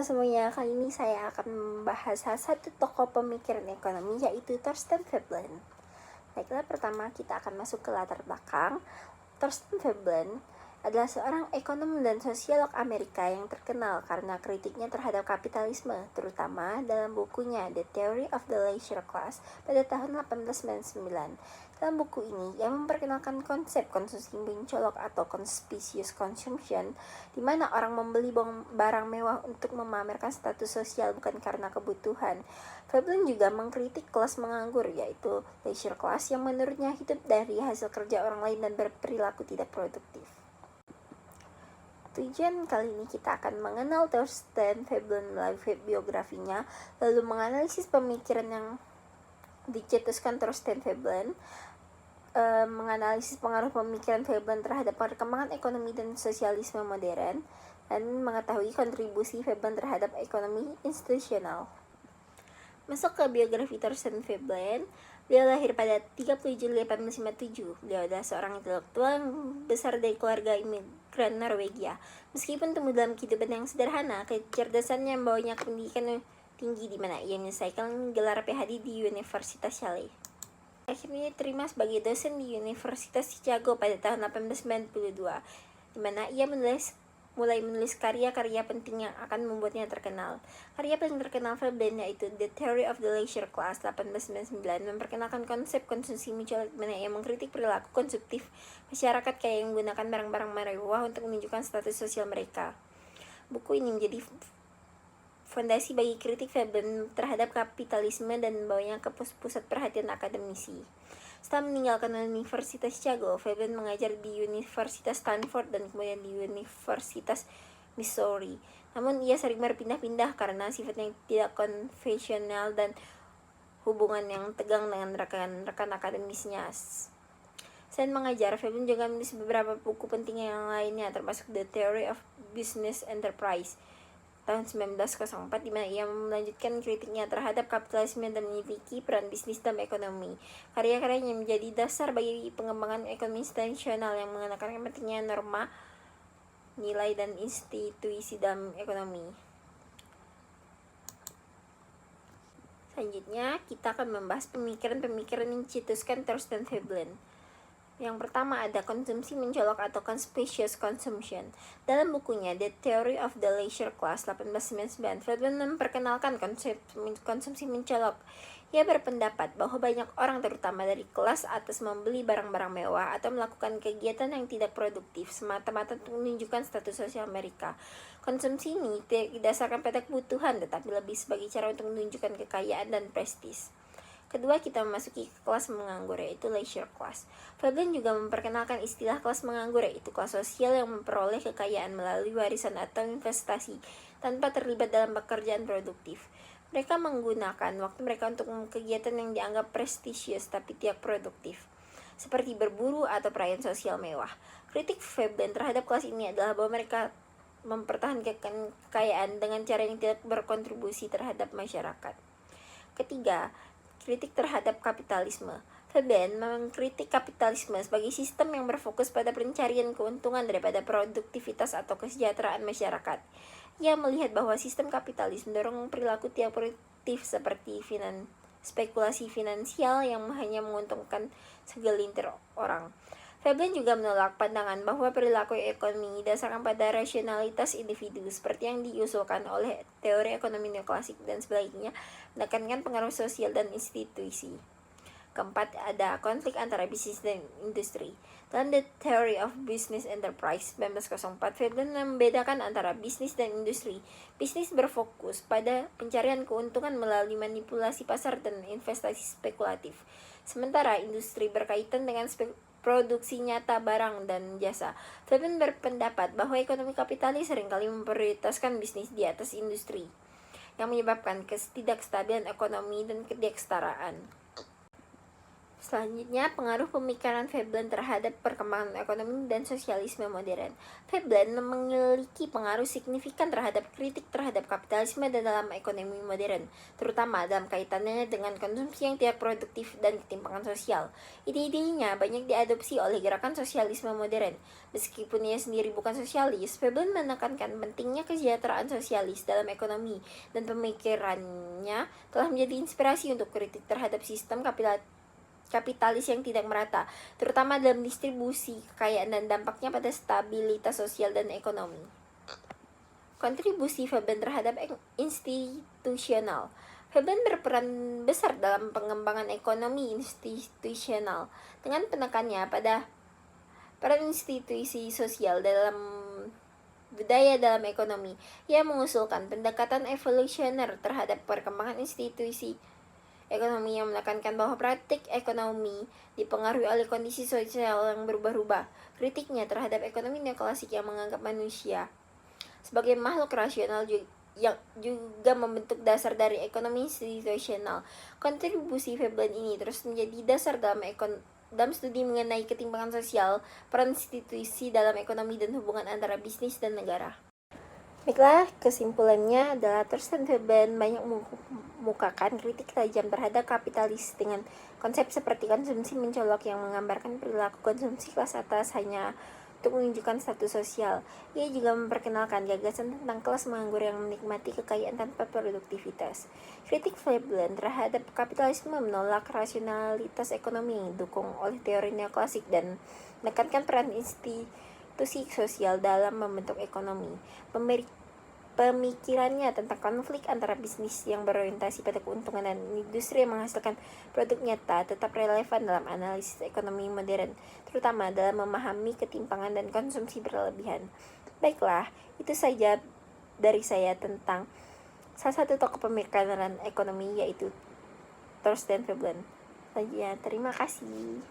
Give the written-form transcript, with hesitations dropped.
semuanya, kali ini saya akan membahas salah satu tokoh pemikiran ekonomi, yaitu Thorstein Veblen. Baiklah, pertama kita akan masuk ke latar belakang. Thorstein Veblen adalah seorang ekonom dan sosiolog Amerika yang terkenal karena kritiknya terhadap kapitalisme, terutama dalam bukunya The Theory of the Leisure Class pada tahun 1899. Dalam buku ini, ia memperkenalkan konsep konsumsi mencolok atau conspicuous consumption, di mana orang membeli barang mewah untuk memamerkan status sosial bukan karena kebutuhan. Veblen juga mengkritik kelas menganggur, yaitu leisure class, yang menurutnya hidup dari hasil kerja orang lain dan berperilaku tidak produktif. Tujuan kali ini kita akan mengenal Thorstein Veblen melalui biografinya, lalu menganalisis pemikiran yang dicetuskan Thorstein Veblen, menganalisis pengaruh pemikiran Veblen terhadap perkembangan ekonomi dan sosialisme modern, dan mengetahui kontribusi Veblen terhadap ekonomi institusional. Masuk ke biografi Thorstein Veblen. Beliau lahir pada 30 Juli 1857. Beliau adalah seorang intelektual yang besar dari keluarga imigran Norwegia. Meskipun tumbuh dalam kehidupan yang sederhana, kecerdasannya membawanya ke pendidikan tinggi, di mana ia menyelesaikan gelar PhD di Universitas Yale. Akhirnya diterima sebagai dosen di Universitas Chicago pada tahun 1892, di mana ia mulai menulis karya-karya penting yang akan membuatnya terkenal. Karya paling terkenal Veblen yaitu The Theory of the Leisure Class 1899, memperkenalkan konsep konsumsi mencolok, di mana ia mengkritik perilaku konsumtif masyarakat kaya yang menggunakan barang-barang mewah untuk menunjukkan status sosial mereka. Buku ini menjadi fondasi bagi kritik Veblen terhadap kapitalisme dan membawanya ke pusat perhatian akademisi. Setelah meninggalkan Universitas Chicago, Veblen mengajar di Universitas Stanford dan kemudian di Universitas Missouri. Namun ia sering berpindah-pindah karena sifatnya tidak konvensional dan hubungan yang tegang dengan rekan-rekan akademisnya. Selain mengajar, Veblen juga menulis beberapa buku penting yang lainnya, termasuk The Theory of Business Enterprise tahun 1904, di mana ia melanjutkan kritiknya terhadap kapitalisme dan menyelidiki peran bisnis dalam ekonomi. Karya-karyanya menjadi dasar bagi pengembangan ekonomi internasional yang mengenakan pentingnya norma, nilai, dan institusi dalam ekonomi. Selanjutnya, kita akan membahas pemikiran-pemikiran yang dicetuskan Thorstein Veblen. Yang pertama ada konsumsi mencolok atau conspicuous consumption. Dalam bukunya The Theory of the Leisure Class 1899, Veblen memperkenalkan konsep konsumsi mencolok. Ia berpendapat bahwa banyak orang, terutama dari kelas atas, membeli barang-barang mewah atau melakukan kegiatan yang tidak produktif semata-mata untuk menunjukkan status sosial mereka. Konsumsi ini tidak didasarkan pada kebutuhan, tetapi lebih sebagai cara untuk menunjukkan kekayaan dan prestis. Kedua, kita memasuki kelas menganggur, yaitu leisure class. Veblen juga memperkenalkan istilah kelas menganggur, yaitu kelas sosial yang memperoleh kekayaan melalui warisan atau investasi tanpa terlibat dalam pekerjaan produktif. Mereka menggunakan waktu mereka untuk kegiatan yang dianggap prestisius tapi tidak produktif, seperti berburu atau perayaan sosial mewah. Kritik Veblen terhadap kelas ini adalah bahwa mereka mempertahankan kekayaan dengan cara yang tidak berkontribusi terhadap masyarakat. Ketiga, kritik terhadap kapitalisme. Veblen mengkritik kapitalisme sebagai sistem yang berfokus pada pencarian keuntungan daripada produktivitas atau kesejahteraan masyarakat. Ia melihat bahwa sistem kapitalis mendorong perilaku tidak produktif seperti spekulasi finansial yang hanya menguntungkan segelintir orang. Veblen juga menolak pandangan bahwa perilaku ekonomi didasarkan pada rasionalitas individu seperti yang diusulkan oleh teori ekonomi neoklasik dan sebaliknya menekankan pengaruh sosial dan institusi. Keempat, ada konflik antara bisnis dan industri. Dalam The Theory of Business Enterprise 1904, Veblen membedakan antara bisnis dan industri. Bisnis berfokus pada pencarian keuntungan melalui manipulasi pasar dan investasi spekulatif, sementara industri berkaitan dengan produksi nyata barang dan jasa. Veblen berpendapat bahwa ekonomi kapitalis seringkali memprioritaskan bisnis di atas industri, yang menyebabkan ketidakstabilan ekonomi dan ketidaksetaraan. Selanjutnya, pengaruh pemikiran Veblen terhadap perkembangan ekonomi dan sosialisme modern. Veblen memiliki pengaruh signifikan terhadap kritik terhadap kapitalisme dan dalam ekonomi modern, terutama dalam kaitannya dengan konsumsi yang tidak produktif dan ketimpangan sosial. Ide-idenya banyak diadopsi oleh gerakan sosialisme modern. Meskipun ia sendiri bukan sosialis, Veblen menekankan pentingnya kesejahteraan sosialis dalam ekonomi, dan pemikirannya telah menjadi inspirasi untuk kritik terhadap sistem kapitalis yang tidak merata, terutama dalam distribusi kekayaan dan dampaknya pada stabilitas sosial dan ekonomi. Kontribusi Veblen terhadap institusional. Veblen berperan besar dalam pengembangan ekonomi institusional dengan penekannya pada peran institusi sosial dalam budaya dalam ekonomi. Ia mengusulkan pendekatan evolusioner terhadap perkembangan institusi ekonomi yang menekankan bahwa praktik ekonomi dipengaruhi oleh kondisi sosial yang berubah-ubah. Kritiknya terhadap ekonomi neoklasik yang menganggap manusia sebagai makhluk rasional yang juga membentuk dasar dari ekonomi institusional. Kontribusi Veblen ini terus menjadi dasar dalam studi mengenai ketimpangan sosial, peran institusi dalam ekonomi, dan hubungan antara bisnis dan negara. Baiklah, kesimpulannya adalah Thorstein Veblen banyak mengemukakan kritik tajam terhadap kapitalis dengan konsep seperti konsumsi mencolok yang menggambarkan perilaku konsumsi kelas atas hanya untuk menunjukkan status sosial. Ia juga memperkenalkan gagasan tentang kelas penganggur yang menikmati kekayaan tanpa produktivitas. Kritik Veblen terhadap kapitalisme menolak rasionalitas ekonomi yang didukung oleh teori neoklasik dan menekankan peran institusi sosial dalam membentuk ekonomi. Pemikirannya tentang konflik antara bisnis yang berorientasi pada keuntungan dan industri yang menghasilkan produk nyata tetap relevan dalam analisis ekonomi modern, terutama dalam memahami ketimpangan dan konsumsi berlebihan. Baiklah, itu saja dari saya tentang salah satu tokoh pemikiran ekonomi, yaitu Thorstein Veblen. Selanjutnya, terima kasih.